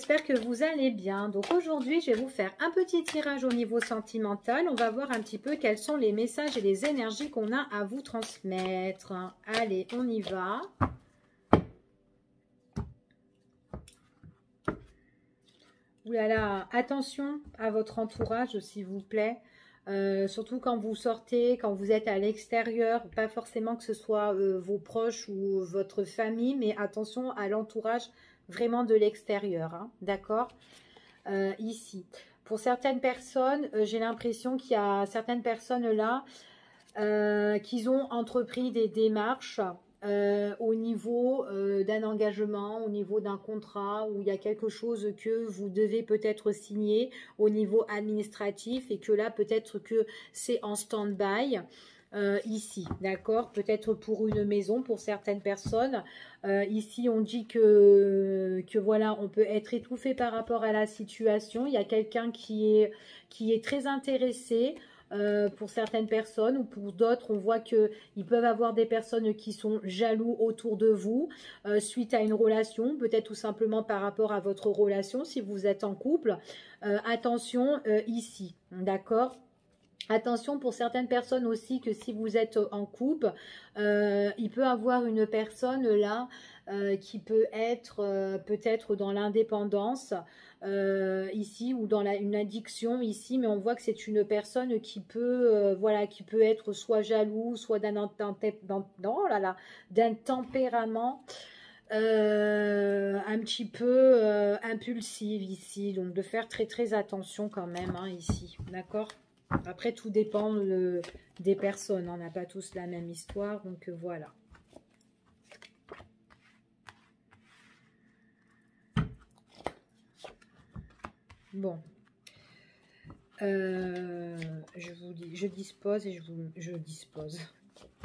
j'espère que vous allez bien. Donc aujourd'hui, je vais vous faire un petit tirage au niveau sentimental. On va voir un petit peu quels sont les messages et les énergies qu'on a à vous transmettre. Allez, on y va. Ouh là là, attention à votre entourage, s'il vous plaît. Surtout quand vous sortez, quand vous êtes à l'extérieur, pas forcément que ce soit vos proches ou votre famille, mais attention à l'entourage vraiment de l'extérieur, hein, d'accord? Ici, pour certaines personnes, j'ai l'impression qu'il y a certaines personnes là qui ont entrepris des démarches au niveau d'un engagement, au niveau d'un contrat, où il y a quelque chose que vous devez peut-être signer au niveau administratif et que là peut-être que c'est en stand-by. Ici, d'accord, peut-être pour une maison, pour certaines personnes. Ici, on dit que voilà, on peut être étouffé par rapport à la situation. Il y a quelqu'un qui est très intéressé. Pour certaines personnes ou pour d'autres, on voit qu'ils peuvent avoir des personnes qui sont jaloux autour de vous suite à une relation, peut-être tout simplement par rapport à votre relation si vous êtes en couple. Attention ici, d'accord ? Attention pour certaines personnes aussi que si vous êtes en couple, il peut avoir une personne là qui peut être peut-être dans l'indépendance ici ou dans une addiction ici, mais on voit que c'est une personne qui peut voilà, qui peut être soit jaloux, soit d'un tempérament un petit peu impulsif ici, donc de faire très très attention quand même hein, ici, d'accord? Après, tout dépend des personnes. On n'a pas tous la même histoire. Donc, voilà. Bon. Je vous dis, je dispose et je dispose.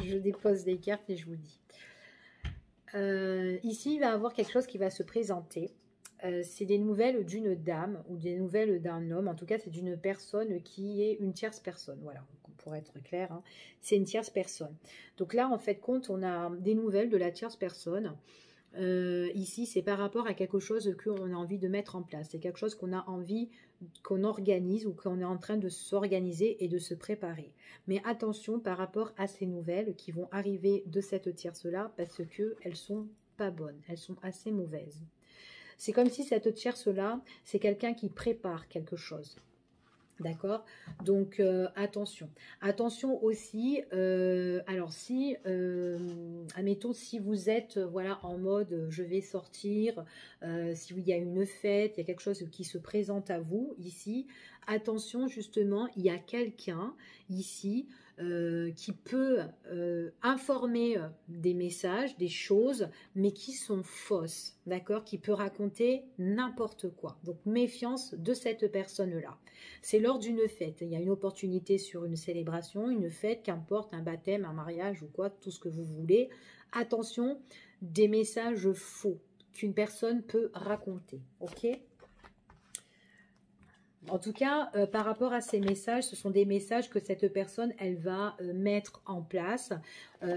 Je dépose des cartes et je vous dis. Ici, il va y avoir quelque chose qui va se présenter. C'est des nouvelles d'une dame ou des nouvelles d'un homme. En tout cas, c'est d'une personne qui est une tierce personne. Voilà, pour être clair, hein, c'est une tierce personne. Donc là, en fait, compte, on a des nouvelles de la tierce personne. Ici, c'est par rapport à quelque chose qu'on a envie de mettre en place. C'est quelque chose qu'on a envie qu'on organise ou qu'on est en train de s'organiser et de se préparer. Mais attention par rapport à ces nouvelles qui vont arriver de cette tierce-là parce qu'elles sont pas bonnes. Elles sont assez mauvaises. C'est comme si cette tierce-là, c'est quelqu'un qui prépare quelque chose. D'accord? Donc, attention. Attention aussi, alors si, admettons, si vous êtes voilà, en mode je vais sortir, s'il y a une fête, il y a quelque chose qui se présente à vous ici, attention justement, il y a quelqu'un ici qui peut informer des messages, des choses, mais qui sont fausses, d'accord? Qui peut raconter n'importe quoi. Donc, méfiance de cette personne-là. C'est lors d'une fête. Il y a une opportunité sur une célébration, une fête, qu'importe, un baptême, un mariage ou quoi, tout ce que vous voulez. Attention, des messages faux qu'une personne peut raconter, ok ? En tout cas, par rapport à ces messages, ce sont des messages que cette personne, elle va mettre en place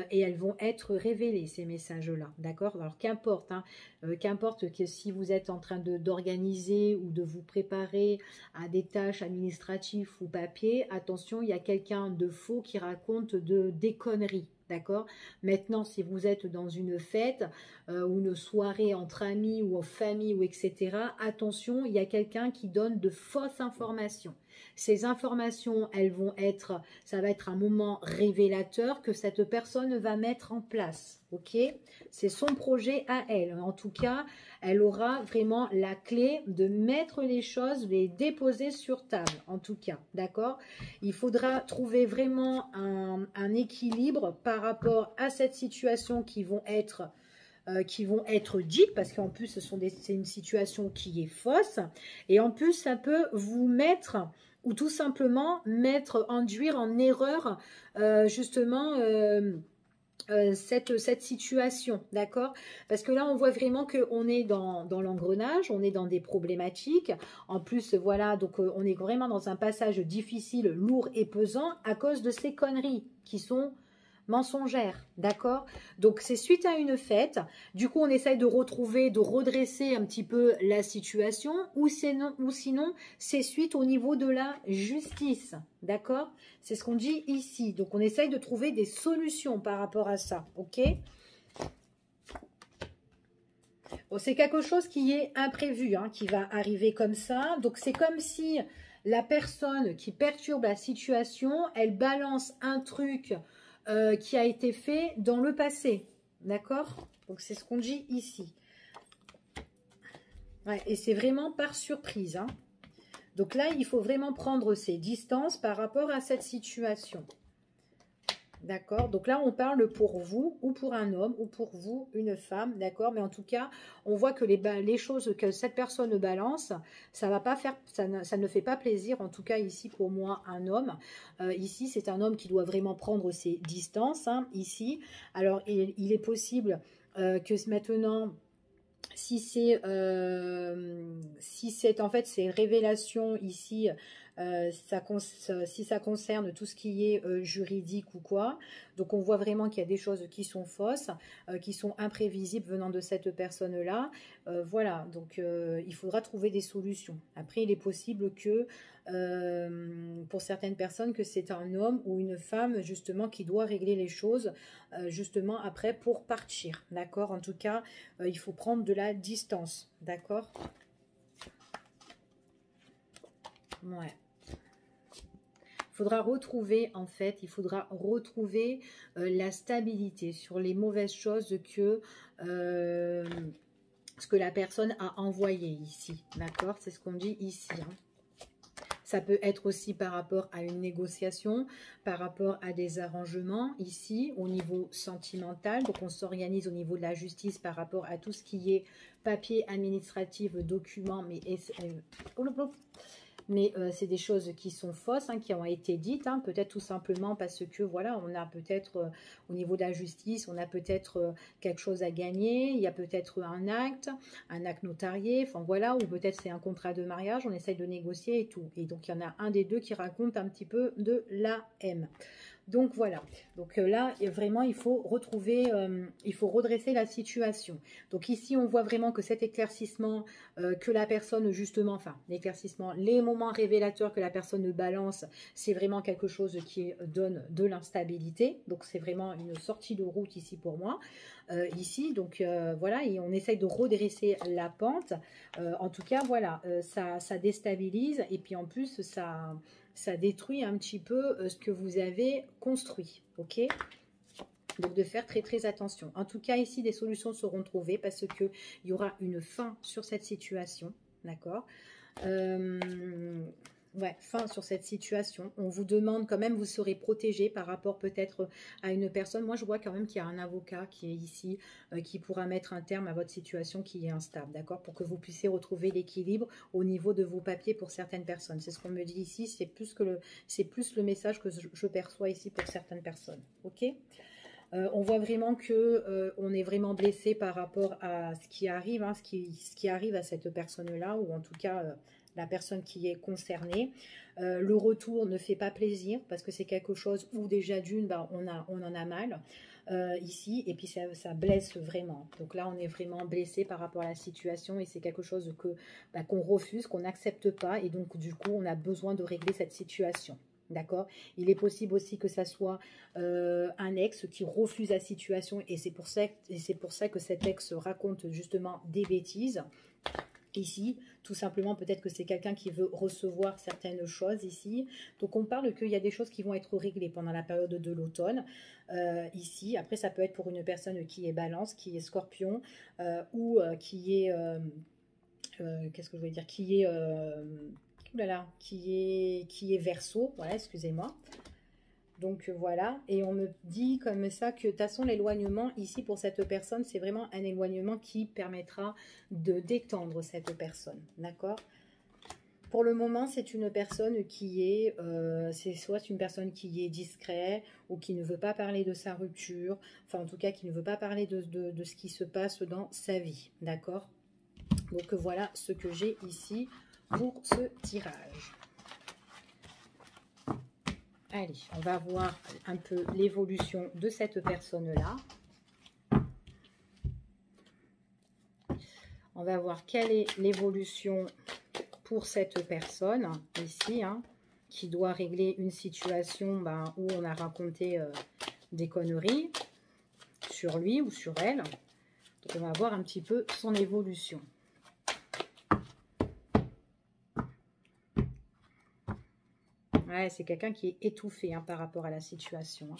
et elles vont être révélés, ces messages-là, d'accord? Alors, qu'importe, hein, qu'importe que si vous êtes en train d'organiser ou de vous préparer à des tâches administratives ou papier, attention, il y a quelqu'un de faux qui raconte des conneries. D'accord? Maintenant, si vous êtes dans une fête ou une soirée entre amis ou en famille ou etc., attention, il y a quelqu'un qui donne de fausses informations. Ces informations, elles vont être, ça va être un moment révélateur que cette personne va mettre en place. Ok? C'est son projet à elle. En tout cas, elle aura vraiment la clé de mettre les choses, les déposer sur table. En tout cas, d'accord? Il faudra trouver vraiment un équilibre par rapport à cette situation qui vont être dites, parce qu'en plus, c'est une situation qui est fausse. Et en plus, ça peut vous mettre, ou tout simplement induire en erreur, justement, cette situation, d'accord? Parce que là, on voit vraiment qu'on est dans l'engrenage, on est dans des problématiques. En plus, voilà, donc on est vraiment dans un passage difficile, lourd et pesant à cause de ces conneries qui sont mensongère, d'accord? Donc, c'est suite à une fête. Du coup, on essaye de retrouver, de redresser un petit peu la situation, ou sinon, c'est suite au niveau de la justice, d'accord? C'est ce qu'on dit ici. Donc, on essaye de trouver des solutions par rapport à ça, ok? Bon, c'est quelque chose qui est imprévu, hein, qui va arriver comme ça. Donc, c'est comme si la personne qui perturbe la situation, elle balance un truc qui a été fait dans le passé. D'accord? Donc, c'est ce qu'on dit ici. Ouais, et c'est vraiment par surprise. Hein. Donc là, il faut vraiment prendre ses distances par rapport à cette situation. D'accord? Donc là, on parle pour vous ou pour un homme ou pour vous, une femme. D'accord? Mais en tout cas, on voit que les choses que cette personne balance, ça va pas faire, ça ne fait pas plaisir. En tout cas, ici, pour moi, un homme. Ici, c'est un homme qui doit vraiment prendre ses distances. Hein, ici. Alors, il est possible que maintenant... Si c'est en fait ces révélations ici, si ça concerne tout ce qui est juridique ou quoi, donc on voit vraiment qu'il y a des choses qui sont fausses, qui sont imprévisibles venant de cette personne-là. Voilà, donc il faudra trouver des solutions. Après, il est possible que pour certaines personnes que c'est un homme ou une femme justement qui doit régler les choses justement après pour partir, d'accord? En tout cas, il faut prendre de la distance, d'accord? Ouais. Il faudra retrouver, en fait, il faudra retrouver la stabilité sur les mauvaises choses ce que la personne a envoyé ici, d'accord? C'est ce qu'on dit ici, hein. Ça peut être aussi par rapport à une négociation, par rapport à des arrangements ici au niveau sentimental. Donc on s'organise au niveau de la justice par rapport à tout ce qui est papier administratif, documents, mais c'est des choses qui sont fausses, hein, qui ont été dites, hein, peut-être tout simplement parce que, voilà, on a peut-être, au niveau de la justice, on a peut-être quelque chose à gagner, il y a peut-être un acte notarié, enfin voilà, ou peut-être c'est un contrat de mariage, on essaye de négocier et tout. Et donc, il y en a un des deux qui raconte un petit peu de la haine. Donc voilà, donc là vraiment il faut retrouver, il faut redresser la situation. Donc ici on voit vraiment que cet éclaircissement, que la personne justement, enfin l'éclaircissement, les moments révélateurs que la personne balance, c'est vraiment quelque chose qui donne de l'instabilité. Donc c'est vraiment une sortie de route ici pour moi. Ici donc voilà, et on essaye de redresser la pente. En tout cas voilà, ça déstabilise et puis en plus ça détruit un petit peu ce que vous avez construit, ok? Donc de faire très très attention. En tout cas, ici, des solutions seront trouvées parce qu'il y aura une fin sur cette situation, d'accord? Ouais, fin sur cette situation. On vous demande quand même, vous serez protégé par rapport peut-être à une personne. Moi, je vois quand même qu'il y a un avocat qui est ici, qui pourra mettre un terme à votre situation qui est instable, d'accord? Pour que vous puissiez retrouver l'équilibre au niveau de vos papiers pour certaines personnes. C'est ce qu'on me dit ici, c'est plus le message que je perçois ici pour certaines personnes, ok? On voit vraiment que on est vraiment blessé par rapport à ce qui arrive, hein, ce qui arrive à cette personne-là, ou en tout cas la personne qui est concernée. Le retour ne fait pas plaisir parce que c'est quelque chose où déjà d'une, bah, on en a mal ici, et puis ça blesse vraiment. Donc là, on est vraiment blessé par rapport à la situation et c'est quelque chose qu'on refuse, qu'on n'accepte pas, et donc du coup, on a besoin de régler cette situation. D'accord? Il est possible aussi que ça soit un ex qui refuse la situation et c'est pour ça que cet ex raconte justement des bêtises. Ici, tout simplement, peut-être que c'est quelqu'un qui veut recevoir certaines choses ici. Donc, on parle qu'il y a des choses qui vont être réglées pendant la période de l'automne. Ici, après, ça peut être pour une personne qui est balance, qui est scorpion ou qui est... qu'est-ce que je voulais dire? Qui est... oulala, qui est Verseau, voilà, excusez-moi. Donc voilà, et on me dit comme ça que de toute façon l'éloignement ici pour cette personne, c'est vraiment un éloignement qui permettra de détendre cette personne, d'accord? Pour le moment, c'est une personne qui est, c'est soit une personne qui est discrète ou qui ne veut pas parler de sa rupture, enfin en tout cas qui ne veut pas parler de ce qui se passe dans sa vie, d'accord? Donc voilà ce que j'ai ici pour ce tirage. Allez, on va voir un peu l'évolution de cette personne-là. On va voir quelle est l'évolution pour cette personne ici, hein, qui doit régler une situation où on a raconté des conneries sur lui ou sur elle. Donc, on va voir un petit peu son évolution. Ouais, c'est quelqu'un qui est étouffé hein, par rapport à la situation. Hein.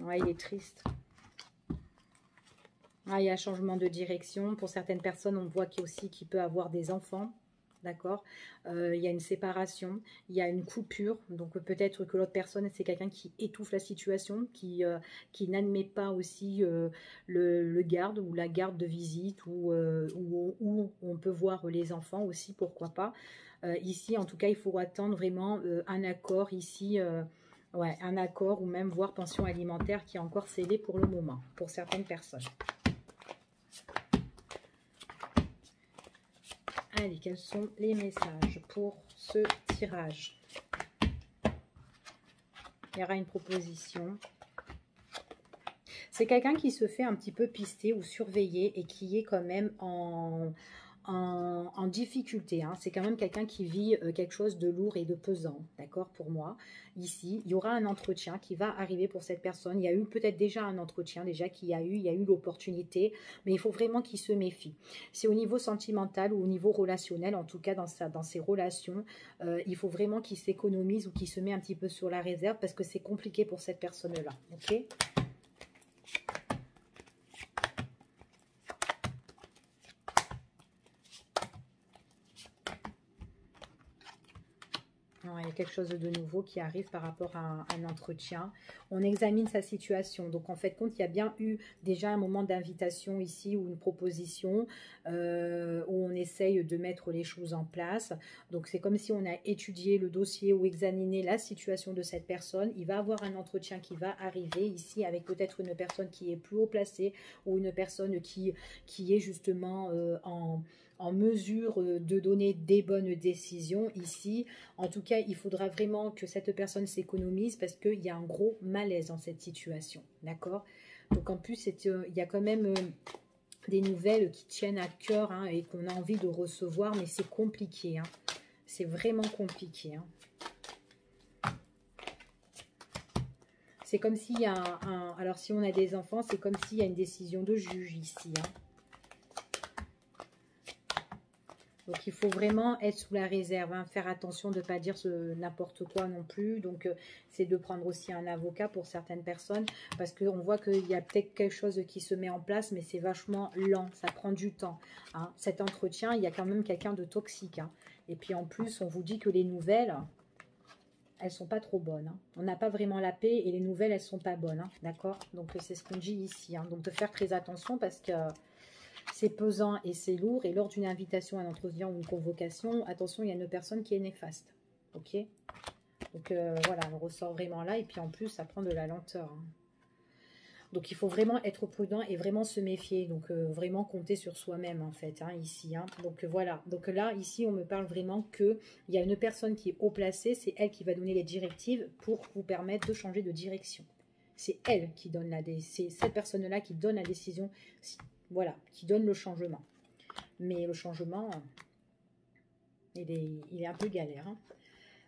Ouais, il est triste. Ah, il y a un changement de direction. Pour certaines personnes, on voit qu'il peut avoir des enfants. D'accord, il y a une séparation, il y a une coupure. Donc peut-être que l'autre personne, c'est quelqu'un qui étouffe la situation, qui n'admet pas aussi le garde ou la garde de visite, où on peut voir les enfants aussi, pourquoi pas. Ici, en tout cas, il faut attendre vraiment un accord ici. Ouais, un accord ou même voir pension alimentaire qui est encore scellé pour le moment, pour certaines personnes. Allez, quels sont les messages pour ce tirage? Il y aura une proposition. C'est quelqu'un qui se fait un petit peu pister ou surveiller et qui est quand même en difficulté. Hein. C'est quand même quelqu'un qui vit quelque chose de lourd et de pesant, d'accord, pour moi. Ici, il y aura un entretien qui va arriver pour cette personne. Il y a eu peut-être déjà un entretien, il y a eu l'opportunité, mais il faut vraiment qu'il se méfie. C'est au niveau sentimental ou au niveau relationnel, en tout cas dans ses relations, il faut vraiment qu'il s'économise ou qu'il se met un petit peu sur la réserve parce que c'est compliqué pour cette personne-là, ok ? Il y a quelque chose de nouveau qui arrive par rapport à un entretien. On examine sa situation. Donc, en fait, compte, il y a bien eu déjà un moment d'invitation ici ou une proposition où on essaye de mettre les choses en place. Donc, c'est comme si on a étudié le dossier ou examiné la situation de cette personne. Il va avoir un entretien qui va arriver ici avec peut-être une personne qui est plus haut placée ou une personne qui est justement en mesure de donner des bonnes décisions ici. En tout cas, il faudra vraiment que cette personne s'économise parce qu'il y a un gros malaise dans cette situation. D'accord? Donc en plus, il y a quand même des nouvelles qui tiennent à cœur hein, et qu'on a envie de recevoir, mais c'est compliqué. Hein. C'est vraiment compliqué. Hein. C'est comme s'il y a alors si on a des enfants, c'est comme s'il y a une décision de juge ici. Hein. Donc, il faut vraiment être sous la réserve, hein, faire attention de ne pas dire n'importe quoi non plus. Donc, c'est de prendre aussi un avocat pour certaines personnes parce qu'on voit qu'il y a peut-être quelque chose qui se met en place, mais c'est vachement lent, ça prend du temps. Hein. Cet entretien, il y a quand même quelqu'un de toxique. Hein. Et puis, en plus, on vous dit que les nouvelles, elles ne sont pas trop bonnes. Hein. On n'a pas vraiment la paix et les nouvelles, elles ne sont pas bonnes. Hein. D'accord? Donc, c'est ce qu'on dit ici. Hein. Donc, de faire très attention parce que c'est pesant et c'est lourd. Et lors d'une invitation à un entretien ou une convocation, attention, il y a une personne qui est néfaste. Ok? Donc voilà, on ressort vraiment là. Et puis en plus, ça prend de la lenteur. Hein. Donc il faut vraiment être prudent et vraiment se méfier. Donc vraiment compter sur soi-même en fait, hein, ici. Hein. Donc voilà. Donc là, ici, on me parle vraiment qu'il y a une personne qui est haut placée. C'est elle qui va donner les directives pour vous permettre de changer de direction. C'est elle qui donne c'est cette personne-là qui donne la décision. Voilà, qui donne le changement. Mais le changement, il est un peu galère. Hein.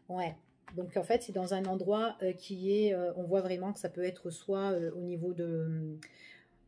Ouais. Donc, en fait, c'est dans un endroit qui est... on voit vraiment que ça peut être soit au niveau de...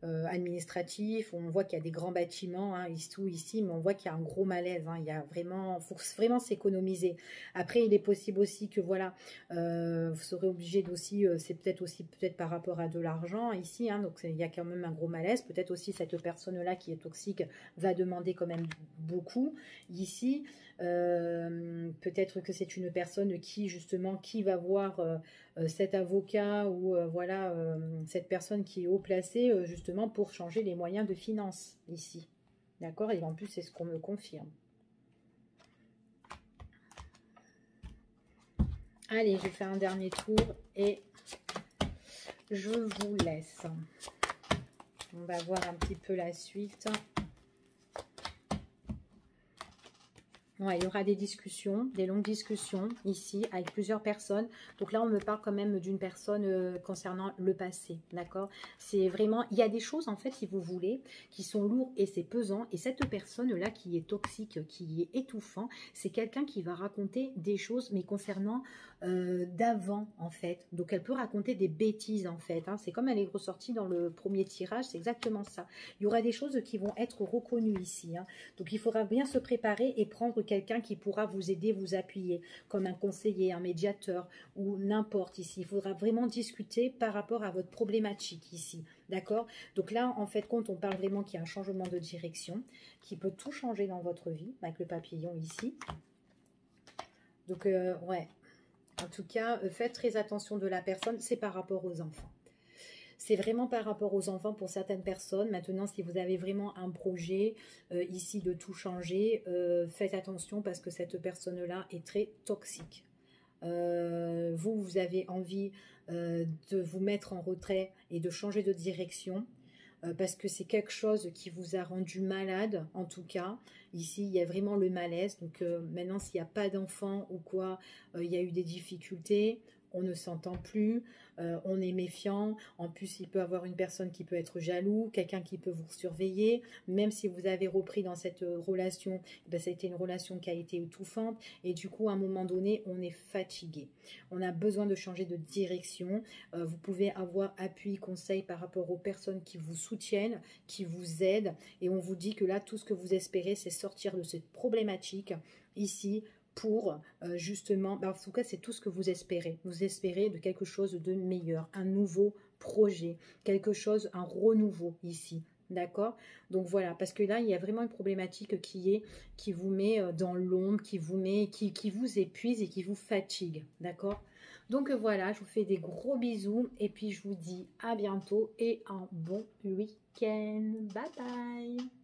administratif, on voit qu'il y a des grands bâtiments hein, ici, mais on voit qu'il y a un gros malaise. Hein, il y a vraiment, faut vraiment s'économiser. Après, il est possible aussi que voilà, vous serez obligé d'aussi, c'est peut-être par rapport à de l'argent ici. Hein, donc il y a quand même un gros malaise. Peut-être aussi cette personne-là qui est toxique va demander quand même beaucoup ici. Peut-être que c'est une personne qui va voir cet avocat ou voilà cette personne qui est haut placée justement pour changer les moyens de finances ici. D'accord? Et en plus, c'est ce qu'on me confirme. Allez, je fais un dernier tour et je vous laisse. On va voir un petit peu la suite. Ouais, il y aura des discussions, des longues discussions ici avec plusieurs personnes. Donc là, on me parle quand même d'une personne concernant le passé, d'accord? C'est vraiment, il y a des choses en fait, si vous voulez, qui sont lourdes et c'est pesant. Et cette personne-là qui est toxique, qui est étouffant, c'est quelqu'un qui va raconter des choses, mais concernant d'avant en fait. Donc elle peut raconter des bêtises en fait. Hein. C'est comme elle est ressortie dans le premier tirage, c'est exactement ça. Il y aura des choses qui vont être reconnues ici. Hein. Donc il faudra bien se préparer et prendre quelqu'un qui pourra vous aider, vous appuyer, comme un conseiller, un médiateur ou n'importe ici. Il faudra vraiment discuter par rapport à votre problématique ici. D'accord? Donc là, en fait, compte, on parle vraiment qu'il y a un changement de direction qui peut tout changer dans votre vie, avec le papillon ici. Donc, ouais. En tout cas, faites très attention de la personne, c'est par rapport aux enfants. C'est vraiment par rapport aux enfants pour certaines personnes. Maintenant, si vous avez vraiment un projet ici de tout changer, faites attention parce que cette personne-là est très toxique. Vous avez envie de vous mettre en retrait et de changer de direction parce que c'est quelque chose qui vous a rendu malade, en tout cas. Ici, il y a vraiment le malaise. Donc maintenant, s'il n'y a pas d'enfant ou quoi, il y a eu des difficultés, on ne s'entend plus, on est méfiant. En plus, il peut y avoir une personne qui peut être jaloux, quelqu'un qui peut vous surveiller. Même si vous avez repris dans cette relation, ben, ça a été une relation qui a été étouffante. Et du coup, à un moment donné, on est fatigué. On a besoin de changer de direction. Vous pouvez avoir appui, conseil par rapport aux personnes qui vous soutiennent, qui vous aident. Et on vous dit que là, tout ce que vous espérez, c'est sortir de cette problématique ici, pour justement, en tout cas c'est tout ce que vous espérez de quelque chose de meilleur, un nouveau projet, quelque chose, un renouveau ici, d'accord? Donc voilà, parce que là il y a vraiment une problématique qui vous met dans l'ombre, qui vous épuise et qui vous fatigue, d'accord? Donc voilà, je vous fais des gros bisous et puis je vous dis à bientôt et un bon week-end, bye bye.